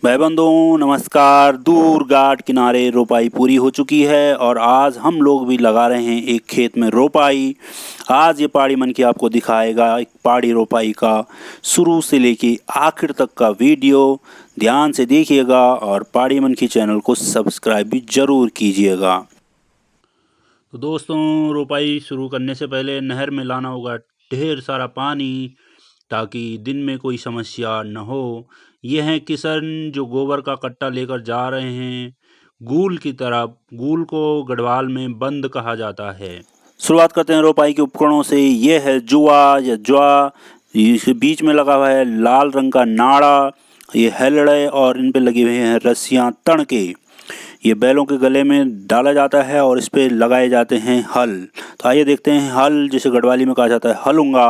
भाई बंधुओं नमस्कार। दूर घाट किनारे रोपाई पूरी हो चुकी है और आज हम लोग भी लगा रहे हैं एक खेत में रोपाई। आज ये पहाड़ी मन की आपको दिखाएगा एक पहाड़ी रोपाई का शुरू से लेके आखिर तक का वीडियो। ध्यान से देखिएगा और पहाड़ी मन की चैनल को सब्सक्राइब भी जरूर कीजिएगा। तो दोस्तों, रोपाई शुरू करने से पहले नहर में लाना होगा ढेर सारा पानी ताकि दिन में कोई समस्या न हो। ये हैं किशन जो गोबर का कट्टा लेकर जा रहे हैं गूल की तरफ। गूल को गढ़वाल में बंद कहा जाता है। शुरुआत करते हैं रोपाई के उपकरणों से। ये है जुआ या ज्वा, इसके बीच में लगा हुआ है लाल रंग का नाड़ा। ये हेलड़े और इन पे लगे हुए हैं रस्सियां तणके। ये बैलों के गले में डाला जाता है और इस पे लगाए जाते हैं हल। तो आइए देखते हैं हल, जिसे गढ़वाली में कहा जाता है हलुंगा।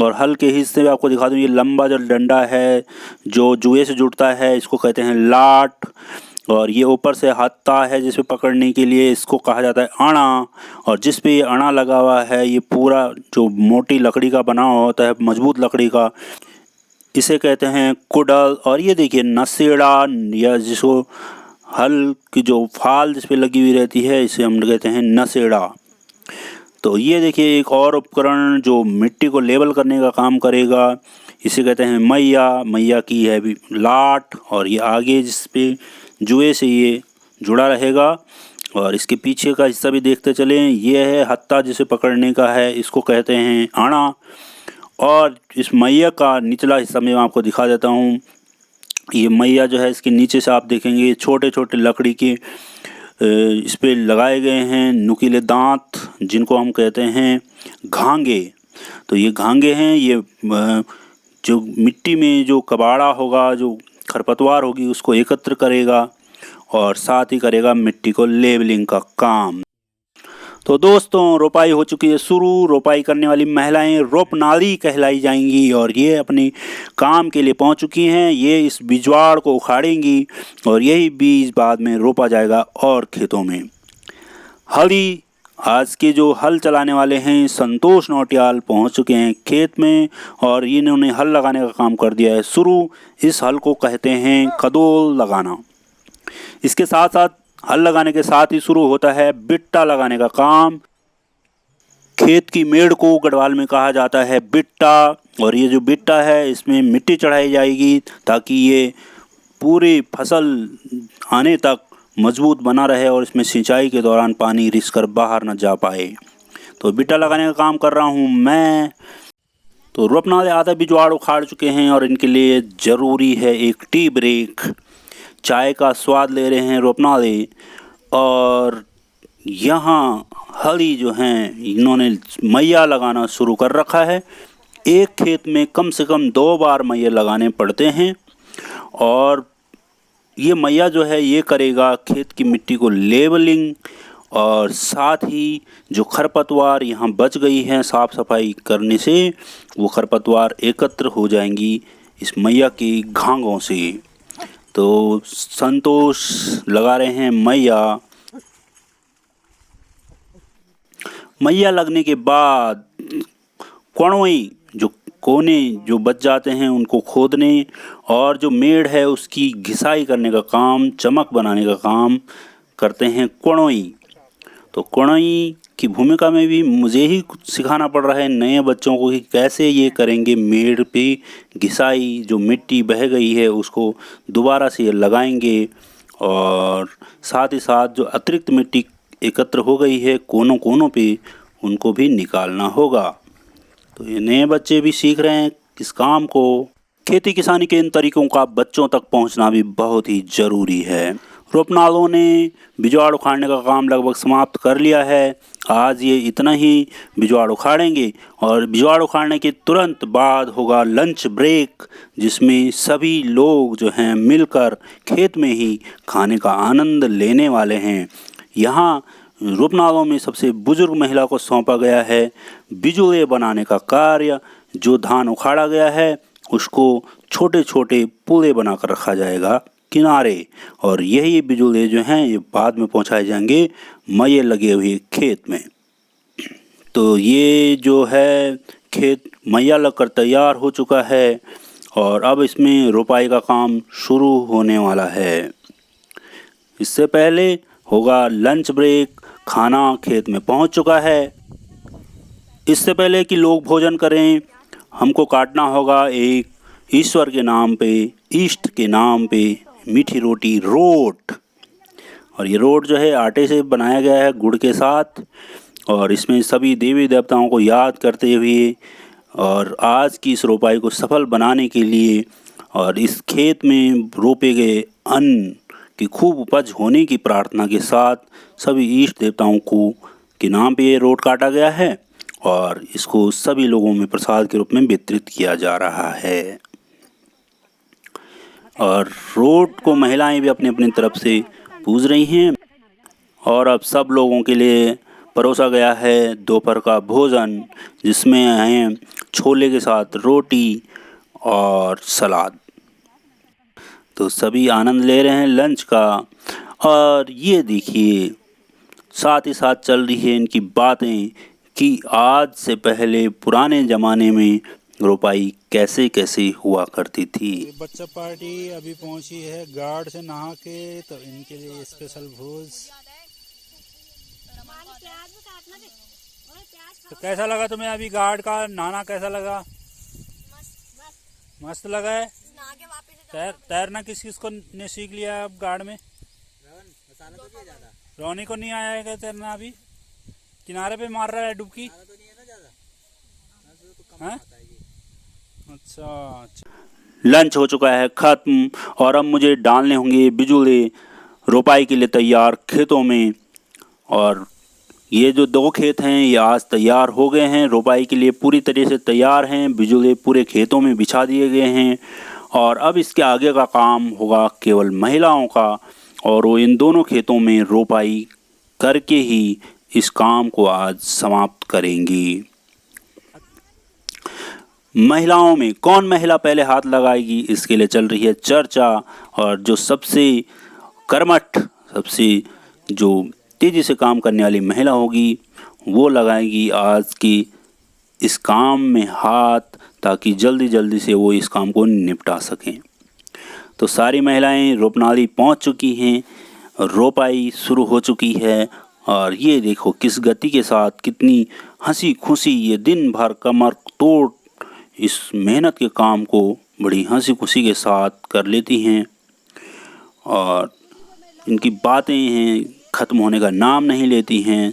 और हल के हिस्से में आपको दिखा दूँ, ये लंबा जो डंडा है जो जुए से जुड़ता है इसको कहते हैं लाट। और ये ऊपर से हत्ता है जिसपे पकड़ने के लिए, इसको कहा जाता है अणा। और जिस पे ये अणा लगा हुआ है ये पूरा जो मोटी लकड़ी का बना हुआ होता है, मजबूत लकड़ी का, इसे कहते हैं कुडल। और ये देखिए नसेड़ा, या जिसको हल की जो फाल जिस पे लगी हुई रहती है इसे हम कहते हैं नसेड़ा। तो ये देखिए एक और उपकरण जो मिट्टी को लेवल करने का काम करेगा, इसे कहते हैं मैया। मैया की है भी लाट, और ये आगे जिस पे जुए से ये जुड़ा रहेगा। और इसके पीछे का हिस्सा भी देखते चलें, ये है हत्ता जिसे पकड़ने का है, इसको कहते हैं आना। और इस मैया का निचला हिस्सा मैं आपको दिखा देता हूँ। ये मैया जो है इसके नीचे से आप देखेंगे छोटे छोटे लकड़ी के इस पे लगाए गए हैं नुकीले दांत, जिनको हम कहते हैं घांगे। तो ये घांगे हैं, ये जो मिट्टी में जो कबाड़ा होगा, जो खरपतवार होगी उसको एकत्र करेगा और साथ ही करेगा मिट्टी को लेवलिंग का काम। तो दोस्तों, रोपाई हो चुकी है शुरू। रोपाई करने वाली महिलाएं रोपनाली कहलाई जाएंगी और ये अपने काम के लिए पहुंच चुकी हैं। ये इस बिजवाड़ को उखाड़ेंगी और यही बीज बाद में रोपा जाएगा और खेतों में। हली आज के जो हल चलाने वाले हैं संतोष नौटियाल पहुंच चुके हैं खेत में और इन्होंने हल लगाने का काम कर दिया है शुरू। इस हल को कहते हैं खदोल लगाना। इसके साथ साथ हल लगाने के साथ ही शुरू होता है बिट्टा लगाने का काम। खेत की मेड़ को गढ़वाल में कहा जाता है बिट्टा। और ये जो बिट्टा है इसमें मिट्टी चढ़ाई जाएगी ताकि ये पूरी फसल आने तक मजबूत बना रहे और इसमें सिंचाई के दौरान पानी रिस कर बाहर न जा पाए। तो बिट्टा लगाने का काम कर रहा हूँ मैं। तो रोपनाले आधा बिजवाड़ उखाड़ चुके हैं और इनके लिए ज़रूरी है एक टी ब्रेक। चाय का स्वाद ले रहे हैं रोपनाले। और यहाँ हली जो हैं इन्होंने मैया लगाना शुरू कर रखा है। एक खेत में कम से कम 2 बार मैया लगाने पड़ते हैं। और ये मैया जो है ये करेगा खेत की मिट्टी को लेवलिंग, और साथ ही जो खरपतवार यहाँ बच गई हैं साफ़ सफाई करने से, वो खरपतवार एकत्र हो जाएंगी इस मैया की घांगों से। तो संतोष लगा रहे हैं मैया। मैया लगने के बाद कोणोई जो कोने जो बच जाते हैं उनको खोदने और जो मेड़ है उसकी घिसाई करने का काम, चमक बनाने का काम करते हैं कोणोई। तो कोणोई की भूमिका में भी मुझे ही कुछ सिखाना पड़ रहा है नए बच्चों को कि कैसे ये करेंगे मेड़ पे घिसाई। जो मिट्टी बह गई है उसको दोबारा से ये लगाएंगे और साथ ही साथ जो अतिरिक्त मिट्टी एकत्र हो गई है कोनों कोनों पे उनको भी निकालना होगा। तो ये नए बच्चे भी सीख रहे हैं इस काम को। खेती किसानी के इन तरीकों का बच्चों तक पहुंचना भी बहुत ही ज़रूरी है। रोपनालों ने बिजवाड़ उखाड़ने का काम लगभग समाप्त कर लिया है। आज ये इतना ही बिजवाड़ उखाड़ेंगे और बिजवाड़ उखाड़ने के तुरंत बाद होगा लंच ब्रेक, जिसमें सभी लोग जो हैं मिलकर खेत में ही खाने का आनंद लेने वाले हैं। यहाँ रोपनालों में सबसे बुजुर्ग महिला को सौंपा गया है बिजुले बनाने का कार्य। जो धान उखाड़ा गया है उसको छोटे छोटे पुले बनाकर रखा जाएगा किनारे, और यही बिजुले जो हैं ये बाद में पहुंचाए जाएंगे मैये लगे हुए खेत में। तो ये जो है खेत मैया लगकर तैयार हो चुका है और अब इसमें रोपाई का काम शुरू होने वाला है। इससे पहले होगा लंच ब्रेक। खाना खेत में पहुंच चुका है। इससे पहले कि लोग भोजन करें, हमको काटना होगा एक ईश्वर के नाम पे, ईष्ट के नाम पे मीठी रोटी, रोट। और ये रोट जो है आटे से बनाया गया है, गुड़ के साथ। और इसमें सभी देवी देवताओं को याद करते हुए और आज की इस रोपाई को सफल बनाने के लिए और इस खेत में रोपे गए अन्न की खूब उपज होने की प्रार्थना के साथ सभी इष्ट देवताओं को के नाम पे ये रोट काटा गया है और इसको सभी लोगों में प्रसाद के रूप में वितरित किया जा रहा है। और रोट को महिलाएं भी अपनी अपनी तरफ से पूज रही हैं। और अब सब लोगों के लिए परोसा गया है दोपहर का भोजन, जिसमें हैं छोले के साथ रोटी और सलाद। तो सभी आनंद ले रहे हैं लंच का। और ये देखिए साथ ही साथ चल रही है इनकी बातें कि आज से पहले पुराने ज़माने में रोपाई कैसे कैसे हुआ करती थी। बच्चा पार्टी अभी पहुंची है घाट से नहा के, तो इनके लिए स्पेशल भोज। तो कैसा लगा तुम्हें अभी घाट का नहाना, कैसा लगा? मस्त लगा है। तैरना किस किस को ने सीख लिया अब घाट में? रोनी को नहीं आया है तैरना अभी? किनारे पे मार रहा है डुबकी। अच्छा, लंच हो चुका है ख़त्म और अब मुझे डालने होंगे बिजुले रोपाई के लिए तैयार खेतों में। और ये जो 2 खेत हैं ये आज तैयार हो गए हैं, रोपाई के लिए पूरी तरह से तैयार हैं। बिजुले पूरे खेतों में बिछा दिए गए हैं और अब इसके आगे का काम होगा केवल महिलाओं का, और वो इन दोनों खेतों में रोपाई करके ही इस काम को आज समाप्त करेंगी। महिलाओं में कौन महिला पहले हाथ लगाएगी, इसके लिए चल रही है चर्चा। और जो सबसे कर्मठ, सबसे जो तेज़ी से काम करने वाली महिला होगी वो लगाएगी आज की इस काम में हाथ, ताकि जल्दी जल्दी से वो इस काम को निपटा सकें। तो सारी महिलाएं रोपनाली पहुंच चुकी हैं, रोपाई शुरू हो चुकी है। और ये देखो किस गति के साथ, कितनी हंसी खुशी ये दिन भर कमर तोड़ इस मेहनत के काम को बड़ी हंसी खुशी के साथ कर लेती हैं। और इनकी बातें हैं ख़त्म होने का नाम नहीं लेती हैं।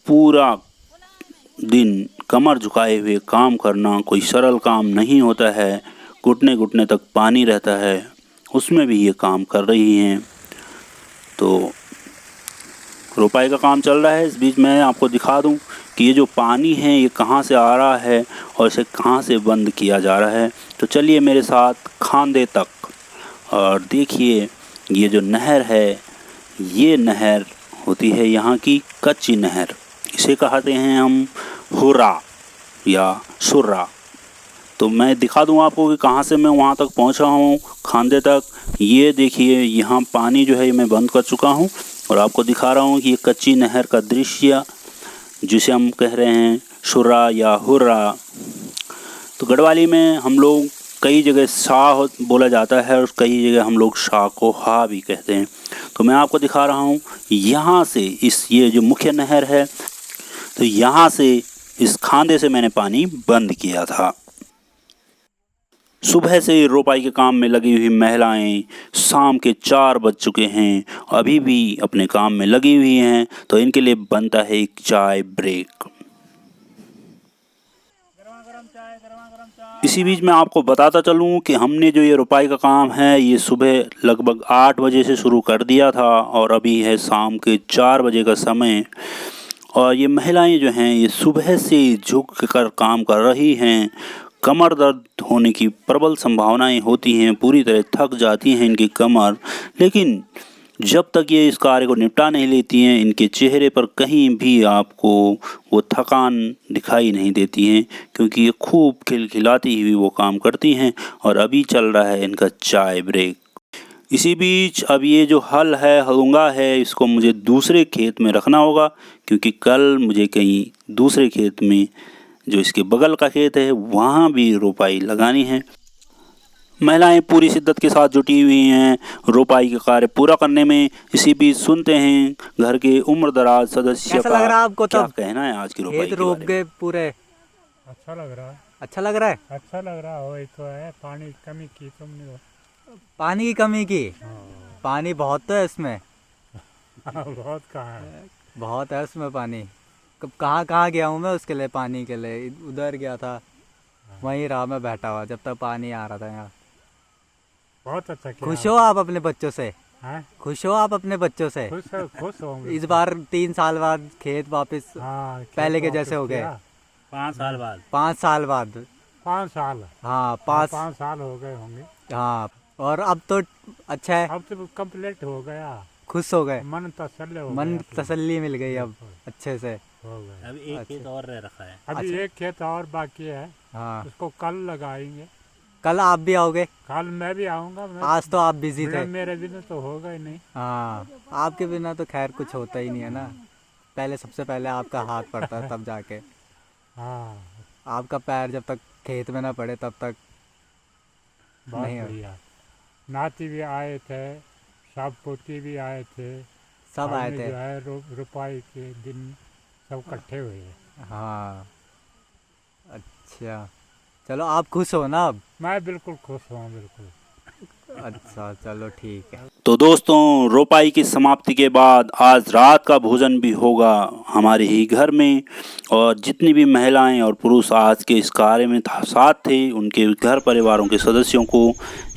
पूरा दिन कमर झुकाए हुए काम करना कोई सरल काम नहीं होता है। घुटने घुटने तक पानी रहता है, उसमें भी ये काम कर रही हैं। तो रोपाई का काम चल रहा है। इस बीच मैं आपको दिखा दूं कि ये जो पानी है ये कहाँ से आ रहा है और इसे कहाँ से बंद किया जा रहा है। तो चलिए मेरे साथ खांदे तक, और देखिए ये जो नहर है ये नहर होती है यहाँ की कच्ची नहर। इसे कहते हैं हम हुर्रा या सुर्रा। तो मैं दिखा दूँ आपको कि कहाँ से मैं वहाँ तक पहुँचा हूँ, खांदे तक। ये देखिए यहाँ पानी जो है मैं बंद कर चुका हूँ और आपको दिखा रहा हूँ कि ये कच्ची नहर का दृश्य जिसे हम कह रहे हैं सुर्रा या हुर्रा। तो गढ़वाली में हम लोग कई जगह शाह बोला जाता है और कई जगह हम लोग शाह को हा भी कहते हैं। तो मैं आपको दिखा रहा हूँ यहाँ से ये जो मुख्य नहर है, तो यहाँ से इस खांदे से मैंने पानी बंद किया था। सुबह से रोपाई के काम में लगी हुई महिलाएं शाम के 4 बज चुके हैं, अभी भी अपने काम में लगी हुई हैं। तो इनके लिए बनता है एक चाय ब्रेक। इसी बीच मैं आपको बताता चलूं कि हमने जो ये रोपाई का काम है ये सुबह लगभग 8 बजे से शुरू कर दिया था और अभी है शाम के 4 बजे का समय। और ये महिलाएं जो हैं ये सुबह से झुक कर काम कर रही हैं। कमर दर्द होने की प्रबल संभावनाएं होती हैं, पूरी तरह थक जाती हैं इनकी कमर, लेकिन जब तक ये इस कार्य को निपटा नहीं लेती हैं इनके चेहरे पर कहीं भी आपको वो थकान दिखाई नहीं देती हैं, क्योंकि ये खूब खिलखिलाती हुई वो काम करती हैं। और अभी चल रहा है इनका चाय ब्रेक। इसी बीच अब ये जो हल है, हलूंगा है, इसको मुझे दूसरे खेत में रखना होगा, क्योंकि कल मुझे कहीं दूसरे खेत में जो इसके बगल का खेत है वहाँ भी रोपाई लगानी है। महिलाएं पूरी शिद्दत के साथ जुटी हुई हैं रोपाई का कार्य पूरा करने में। इसी बीच सुनते हैं घर के उम्रदराज सदस्य कैसा का लग रहा है आपको क्या तब? कहना है आज की रोपाई खेत के रोप बारे में। गए पूरे, अच्छा लग रहा है। अच्छा लग रहा है। अच्छा लग रहा हो तो है, पानी की कमी की तुमने। पानी की कमी की? पानी बहुत तो है इसमें। बहुत कहाँ है। बहुत है इसमें पानी। कब कहाँ कहाँ गया हूँ मैं उसके लिए, पानी के लिए उधर गया था, वहीं रहा मैं बैठा हुआ जब तक पानी आ रहा था यहाँ। बहुत अच्छा किया। खुश हो आप अपने बच्चों से? हैं? खुश हो आप अपने बच्चों से? खुश होंगे। इस बार 3 साल बाद खेत वापस हाँ, पहले के खेत जैसे हो गए। वापस 5 साल बाद। 5 साल बाद। 5 साल। हाँ 5 साल हो गए होंगे। हाँ, और अब तो अच्छा है, अब तो कंप्लीट हो गया। खुश हो गए, मन तसल्ली हो मन गया। तसल्ली मिल गई अब अच्छे से। हो गया। अभी एक खेत और रह रखा है। अभी अच्छा। एक खेत और बाकी है, हाँ, उसको कल लगाएंगे। कल आप भी आओगे? कल मैं भी आऊंगा। आज तो आप बिजी थे। मेरे बिना तो होगा ही नहीं। हाँ, आपके बिना तो खैर कुछ होता ही नहीं है ना। पहले सबसे पहले आपका हाथ पड़ता है तब जाके। हाँ, आपका पैर जब तक खेत में ना पड़े तब तक बहुत नहीं हो। बढ़िया। नाती भी आए थे, सब पोती भी आए थे। सब आए हमने थे। जो है रुपाई के दिन सब इकट्ठे हुए हैं। हाँ, अच्छा, चलो आप खुश हो ना अब? मैं बिल्कुल खुश हूँ, बिल्कुल। अच्छा, चलो ठीक है। तो दोस्तों रोपाई की समाप्ति के बाद आज रात का भोजन भी होगा हमारे ही घर में, और जितनी भी महिलाएं और पुरुष आज के इस कार्य में साथ थे उनके घर परिवारों के सदस्यों को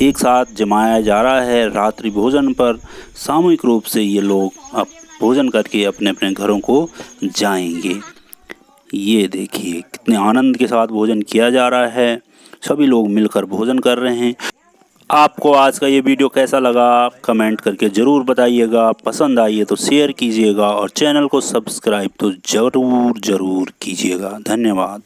एक साथ जमाया जा रहा है रात्रि भोजन पर। सामूहिक रूप से ये लोग अब भोजन करके अपने अपने घरों को जाएंगे। ये देखिए कितने आनंद के साथ भोजन किया जा रहा है, सभी लोग मिलकर भोजन कर रहे हैं। आपको आज का ये वीडियो कैसा लगा कमेंट करके ज़रूर बताइएगा। पसंद आई है तो शेयर कीजिएगा और चैनल को सब्सक्राइब तो ज़रूर कीजिएगा। धन्यवाद।